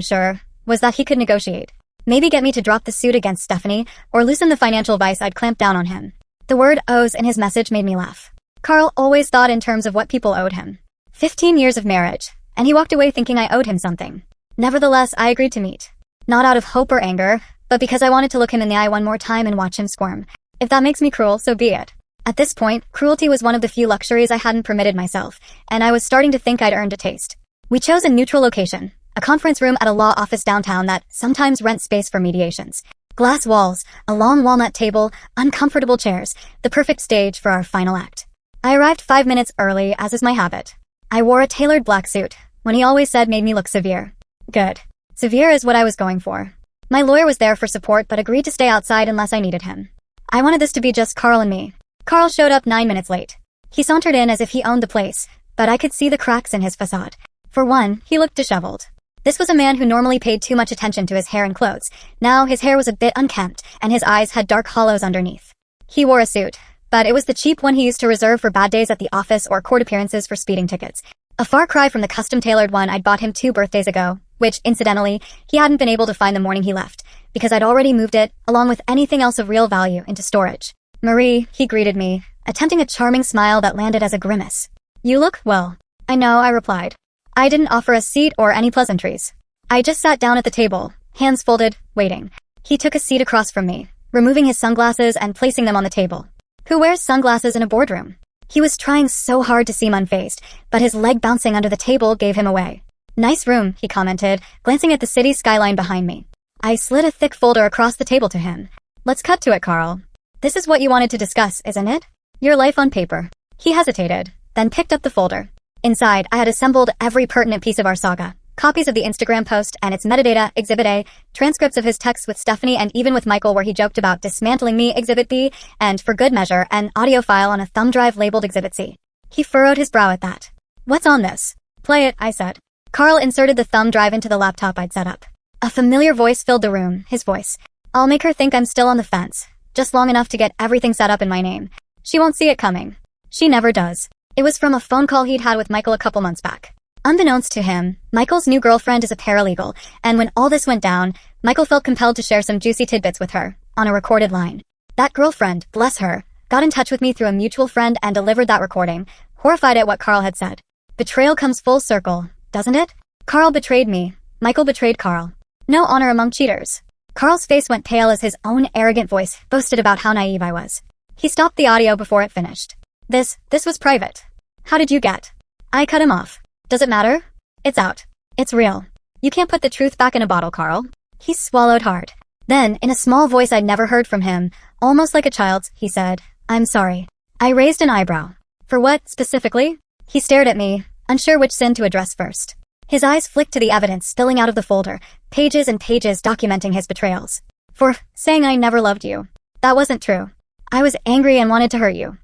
sure, was that he could negotiate. Maybe get me to drop the suit against Stephanie, or loosen the financial vice I'd clamped down on him. The word owes in his message made me laugh. Carl always thought in terms of what people owed him. 15 years of marriage, and he walked away thinking I owed him something. Nevertheless, I agreed to meet. Not out of hope or anger, but because I wanted to look him in the eye one more time and watch him squirm. If that makes me cruel, so be it. At this point, cruelty was one of the few luxuries I hadn't permitted myself, and I was starting to think I'd earned a taste. We chose a neutral location, A conference room at a law office downtown that sometimes rents space for mediations. Glass walls, a long walnut table, uncomfortable chairs, the perfect stage for our final act. I arrived 5 minutes early, as is my habit. I wore a tailored black suit, when he always said made me look severe. Good. Severe is what I was going for. My lawyer was there for support but agreed to stay outside unless I needed him. I wanted this to be just Carl and me. Carl showed up 9 minutes late. He sauntered in as if he owned the place, but I could see the cracks in his facade. For one, he looked disheveled. This was a man who normally paid too much attention to his hair and clothes. Now his hair was a bit unkempt, and his eyes had dark hollows underneath. He wore a suit, but it was the cheap one he used to reserve for bad days at the office or court appearances for speeding tickets. A far cry from the custom-tailored one I'd bought him 2 birthdays ago, which, incidentally, he hadn't been able to find the morning he left, because I'd already moved it, along with anything else of real value, into storage. Marie, he greeted me, attempting a charming smile that landed as a grimace. You look well. I know, I replied. I didn't offer a seat or any pleasantries. I just sat down at the table, hands folded, waiting. He took a seat across from me, removing his sunglasses and placing them on the table. Who wears sunglasses in a boardroom? He was trying so hard to seem unfazed, but his leg bouncing under the table gave him away. Nice room, he commented, glancing at the city skyline behind me. I slid a thick folder across the table to him. Let's cut to it, Carl. This is what you wanted to discuss, isn't it? Your life on paper. He hesitated, then picked up the folder. Inside, I had assembled every pertinent piece of our saga. Copies of the Instagram post and its metadata, Exhibit A, transcripts of his texts with Stephanie and even with Michael where he joked about dismantling me, Exhibit B, and, for good measure, an audio file on a thumb drive labeled Exhibit C. He furrowed his brow at that. What's on this? Play it, I said. Carl inserted the thumb drive into the laptop I'd set up. A familiar voice filled the room, his voice. I'll make her think I'm still on the fence, just long enough to get everything set up in my name. She won't see it coming. She never does. It was from a phone call he'd had with Michael a couple months back. Unbeknownst to him, Michael's new girlfriend is a paralegal, and when all this went down, Michael felt compelled to share some juicy tidbits with her, on a recorded line. That girlfriend, bless her, got in touch with me through a mutual friend and delivered that recording, horrified at what Carl had said. Betrayal comes full circle, doesn't it? Carl betrayed me. Michael betrayed Carl. No honor among cheaters. Carl's face went pale as his own arrogant voice boasted about how naive I was. He stopped the audio before it finished. This was private. How did you get? I cut him off. Does it matter? It's out. It's real. You can't put the truth back in a bottle, Carl. He swallowed hard. Then, in a small voice I'd never heard from him, almost like a child's, he said, I'm sorry. I raised an eyebrow. For what, specifically? He stared at me, unsure which sin to address first. His eyes flicked to the evidence spilling out of the folder, pages and pages documenting his betrayals. For saying I never loved you. That wasn't true. I was angry and wanted to hurt you.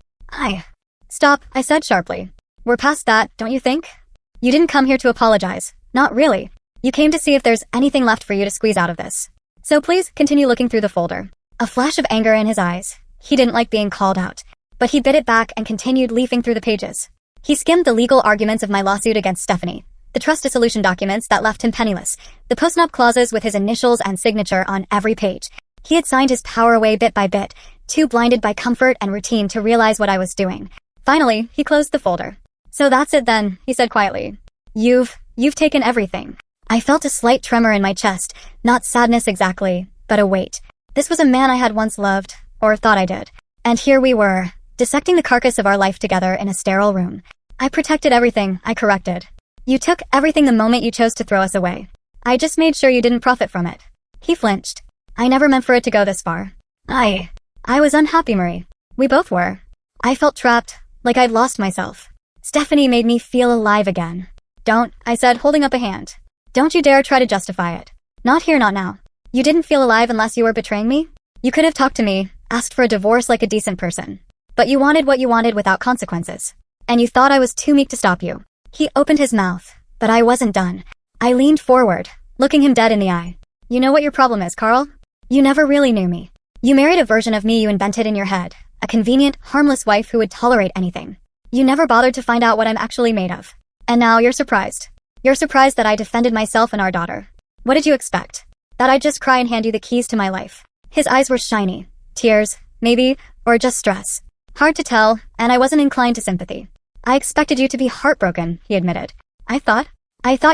Stop, I said sharply. We're past that, don't you think? You didn't come here to apologize. Not really. You came to see if there's anything left for you to squeeze out of this. So please continue looking through the folder. A flash of anger in his eyes. He didn't like being called out. But he bit it back and continued leafing through the pages. He skimmed the legal arguments of my lawsuit against Stephanie, the trust dissolution documents that left him penniless, the postnup clauses with his initials and signature on every page. He had signed his power away bit by bit, too blinded by comfort and routine to realize what I was doing. Finally, he closed the folder. So that's it then, he said quietly. You've taken everything. I felt a slight tremor in my chest, not sadness exactly, but a weight. This was a man I had once loved, or thought I did. And here we were, dissecting the carcass of our life together in a sterile room. I protected everything, I corrected. You took everything the moment you chose to throw us away. I just made sure you didn't profit from it. He flinched. I never meant for it to go this far. I was unhappy, Marie. We both were. I felt trapped, like I'd lost myself. Stephanie made me feel alive again. Don't, I said, holding up a hand. Don't you dare try to justify it. Not here, not now. You didn't feel alive unless you were betraying me? You could have talked to me, asked for a divorce like a decent person. But you wanted what you wanted without consequences. And you thought I was too meek to stop you. He opened his mouth, but I wasn't done. I leaned forward, looking him dead in the eye. You know what your problem is, Carl? You never really knew me. You married a version of me you invented in your head, a convenient, harmless wife who would tolerate anything. You never bothered to find out what I'm actually made of. And now you're surprised. You're surprised that I defended myself and our daughter. What did you expect? That I'd just cry and hand you the keys to my life? His eyes were shiny. Tears, maybe, or just stress. Hard to tell, and I wasn't inclined to sympathy. I expected you to be heartbroken, he admitted. I thought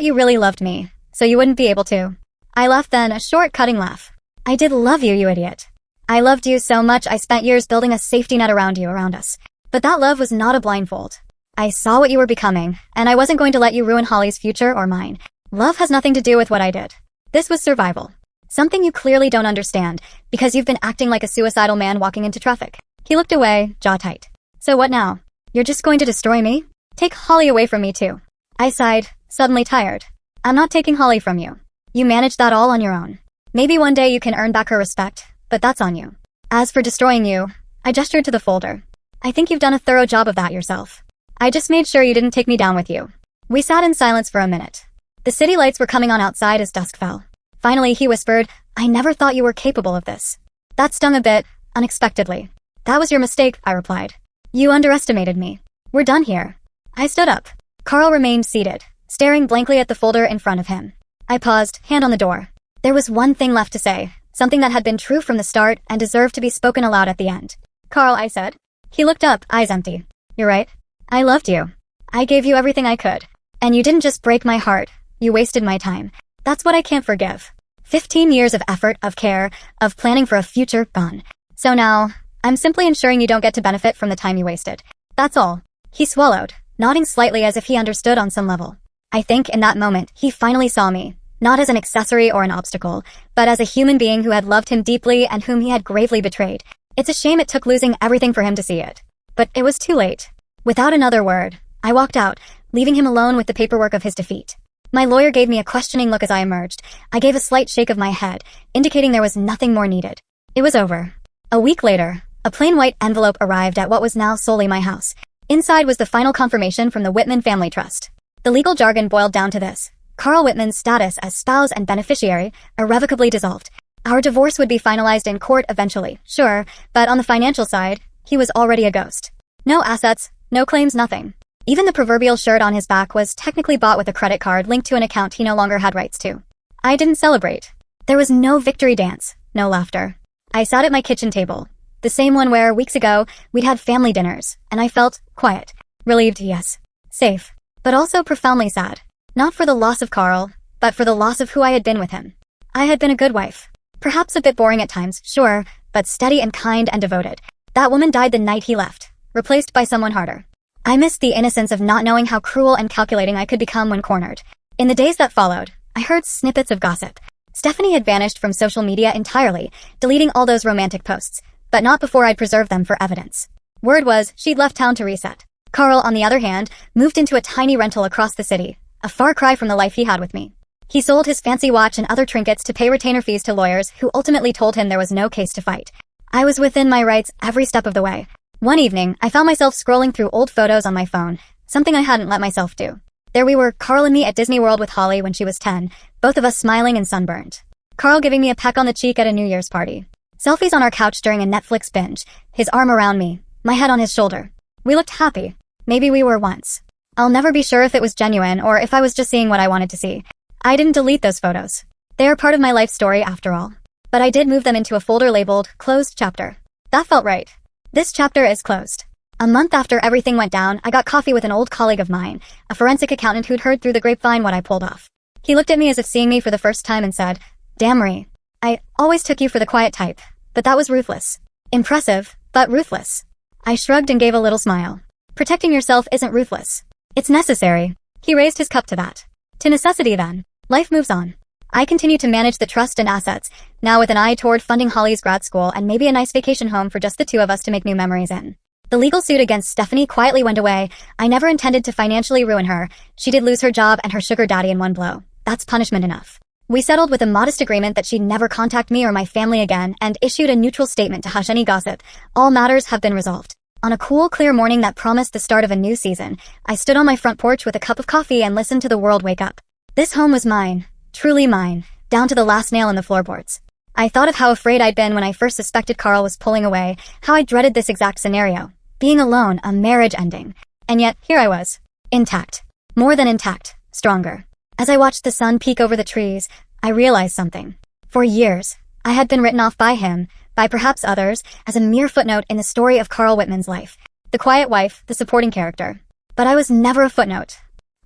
you really loved me, so you wouldn't be able to. I laughed then, a short, cutting laugh. I did love you, you idiot. I loved you so much I spent years building a safety net around you, around us. But that love was not a blindfold. I saw what you were becoming, and I wasn't going to let you ruin Holly's future or mine. Love has nothing to do with what I did. This was survival. Something you clearly don't understand, because you've been acting like a suicidal man walking into traffic. He looked away, jaw tight. So what now? You're just going to destroy me? Take Holly away from me too. I sighed, suddenly tired. I'm not taking Holly from you. You managed that all on your own. Maybe one day you can earn back her respect, but that's on you. As for destroying you, I gestured to the folder. I think you've done a thorough job of that yourself. I just made sure you didn't take me down with you. We sat in silence for a minute. The city lights were coming on outside as dusk fell. Finally, he whispered, I never thought you were capable of this. That stung a bit, unexpectedly. That was your mistake, I replied. You underestimated me. We're done here. I stood up. Carl remained seated, staring blankly at the folder in front of him. I paused, hand on the door. There was one thing left to say, something that had been true from the start and deserved to be spoken aloud at the end. Carl, I said. He looked up, eyes empty. You're right. I loved you. I gave you everything I could. And you didn't just break my heart, you wasted my time. That's what I can't forgive. 15 years of effort, of care, of planning for a future gone. So now, I'm simply ensuring you don't get to benefit from the time you wasted. That's all. He swallowed, nodding slightly as if he understood on some level. I think in that moment, he finally saw me, not as an accessory or an obstacle, but as a human being who had loved him deeply and whom he had gravely betrayed. It's a shame it took losing everything for him to see it. But it was too late. Without another word, I walked out, leaving him alone with the paperwork of his defeat. My lawyer gave me a questioning look as I emerged. I gave a slight shake of my head, indicating there was nothing more needed. It was over. A week later, a plain white envelope arrived at what was now solely my house. Inside was the final confirmation from the Whitman Family Trust. The legal jargon boiled down to this. Carl Whitman's status as spouse and beneficiary irrevocably dissolved. Our divorce would be finalized in court eventually, sure, but on the financial side, he was already a ghost. No assets, no claims, nothing. Even the proverbial shirt on his back was technically bought with a credit card linked to an account he no longer had rights to. I didn't celebrate. There was no victory dance, no laughter. I sat at my kitchen table, the same one where, weeks ago, we'd had family dinners, and I felt quiet. Relieved, yes. Safe. But also profoundly sad. Not for the loss of Carl, but for the loss of who I had been with him. I had been a good wife. Perhaps a bit boring at times, sure, but steady and kind and devoted. That woman died the night he left, replaced by someone harder. I missed the innocence of not knowing how cruel and calculating I could become when cornered. In the days that followed, I heard snippets of gossip. Stephanie had vanished from social media entirely, deleting all those romantic posts, but not before I'd preserved them for evidence. Word was she'd left town to reset. Carl, on the other hand, moved into a tiny rental across the city, a far cry from the life he had with me. He sold his fancy watch and other trinkets to pay retainer fees to lawyers who ultimately told him there was no case to fight. I was within my rights every step of the way. One evening, I found myself scrolling through old photos on my phone, something I hadn't let myself do. There we were, Carl and me at Disney World with Holly when she was 10, both of us smiling and sunburned. Carl giving me a peck on the cheek at a New Year's party. Selfies on our couch during a Netflix binge, his arm around me, my head on his shoulder. We looked happy. Maybe we were once. I'll never be sure if it was genuine or if I was just seeing what I wanted to see. I didn't delete those photos. They are part of my life story after all. But I did move them into a folder labeled Closed Chapter. That felt right. This chapter is closed. A month after everything went down, I got coffee with an old colleague of mine, a forensic accountant who'd heard through the grapevine what I pulled off. He looked at me as if seeing me for the first time and said, "Damn, Marie. I always took you for the quiet type, but that was ruthless. Impressive, but ruthless." I shrugged and gave a little smile. Protecting yourself isn't ruthless. It's necessary. He raised his cup to that. To necessity then. Life moves on. I continue to manage the trust and assets, now with an eye toward funding Holly's grad school and maybe a nice vacation home for just the two of us to make new memories in. The legal suit against Stephanie quietly went away. I never intended to financially ruin her. She did lose her job and her sugar daddy in one blow. That's punishment enough. We settled with a modest agreement that she'd never contact me or my family again and issued a neutral statement to hush any gossip. All matters have been resolved. On a cool, clear morning that promised the start of a new season, I stood on my front porch with a cup of coffee and listened to the world wake up. This home was mine. Truly mine, down to the last nail in the floorboards. I thought of how afraid I'd been when I first suspected Carl was pulling away, how I dreaded this exact scenario. Being alone, a marriage ending. And yet, here I was. Intact. More than intact. Stronger. As I watched the sun peek over the trees, I realized something. For years, I had been written off by him, by perhaps others, as a mere footnote in the story of Carl Whitman's life. The quiet wife, the supporting character. But I was never a footnote.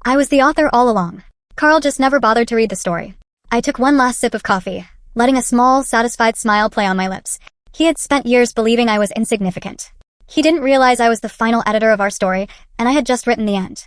I was the author all along. Carl just never bothered to read the story. I took one last sip of coffee, letting a small, satisfied smile play on my lips. He had spent years believing I was insignificant. He didn't realize I was the final editor of our story, and I had just written the end.